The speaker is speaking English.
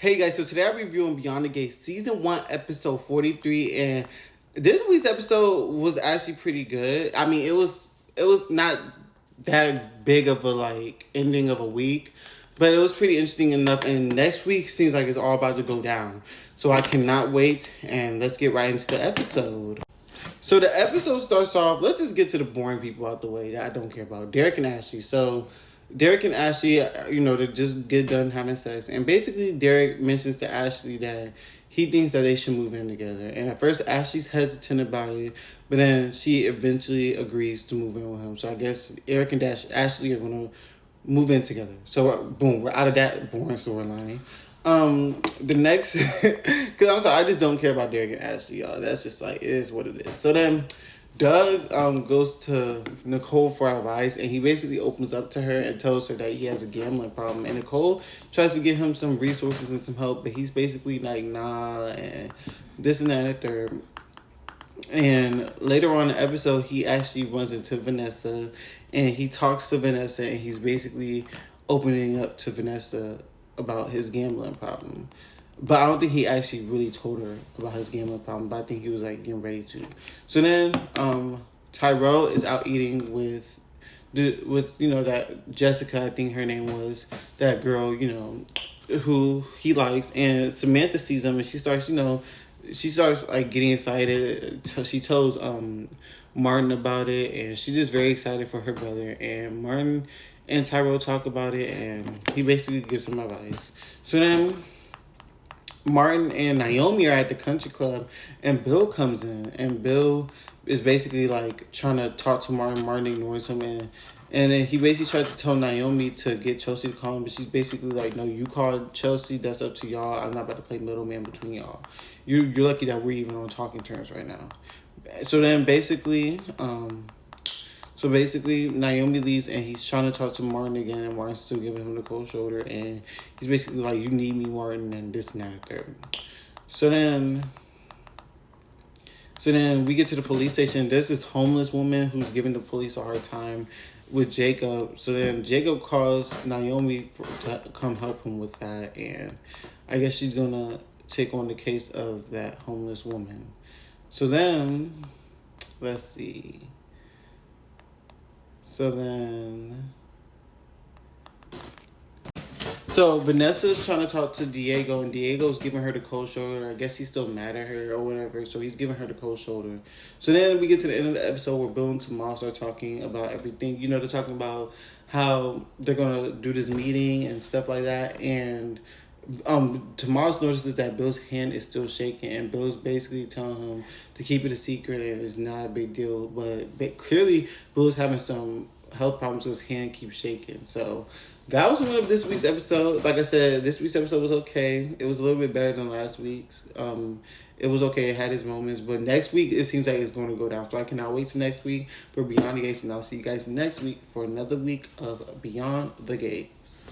Hey guys, so today I'm reviewing Beyond the Gate Season 1, Episode 43, and this week's episode was actually pretty good. I mean, it was not that big of a ending of a week, but it was pretty interesting enough, and next week seems like it's all about to go down. So I cannot wait, and let's get right into the episode. So the episode starts off, let's just get to the boring people out the way that I don't care about. Derek and Ashley. So Derek and Ashley, they just get done having sex. And basically Derek mentions to Ashley that he thinks that they should move in together. And at first Ashley's hesitant about it, but then she eventually agrees to move in with him. So I guess Eric and Ashley are going to move in together. So boom, we're out of that boring storyline. The next, because I'm sorry, I just don't care about Derek and Ashley, y'all. That's just it is what it is. So then Doug goes to Nicole for advice, and he basically opens up to her and tells her that he has a gambling problem. And Nicole tries to give him some resources and some help, but he's basically like, nah, and this and that and the third. And later on in the episode, he actually runs into Vanessa, and he talks to Vanessa, and he's basically opening up to Vanessa about his gambling problem. But I don't think he actually really told her about his gambling problem, but I think he was getting ready to. So then Tyrell is out eating with that Jessica, I think her name was, that girl, who he likes, and Samantha sees him and she starts getting excited. She tells Martin about it, and she's just very excited for her brother. And Martin and Tyrell talk about it, and he basically gives some advice. So then Martin and Naomi are at the country club, and Bill comes in, and Bill is basically trying to talk to Martin. Martin ignores him, and then he basically tries to tell Naomi to get Chelsea to call him, but she's basically like, no, you call Chelsea, that's up to y'all. I'm not about to play middleman between y'all. You're lucky that we're even on talking terms right now. So then basically Naomi leaves, and he's trying to talk to Martin again, and Martin's still giving him the cold shoulder, and he's basically like, you need me, Martin, and this and that there. So then we get to the police station. There's this homeless woman who's giving the police a hard time with Jacob. So then Jacob calls Naomi to come help him with that, and I guess she's going to take on the case of that homeless woman. So then, let's see. So Vanessa's trying to talk to Diego, and Diego's giving her the cold shoulder. I guess he's still mad at her or whatever, so he's giving her the cold shoulder. So then we get to the end of the episode where Bill and Tomas are talking about everything. They're talking about how they're going to do this meeting and stuff like that, and Tomas notices that Bill's hand is still shaking, and Bill's basically telling him to keep it a secret and it's not a big deal, but clearly Bill's having some health problems, so his hand keeps shaking. So that was one of this week's episode. Like I said, this week's episode was okay. It was a little bit better than last week's. It was okay. It had its moments, but next week it seems like it's going to go down. So I cannot wait till next week for Beyond the Gates, and I'll see you guys next week for another week of Beyond the Gates.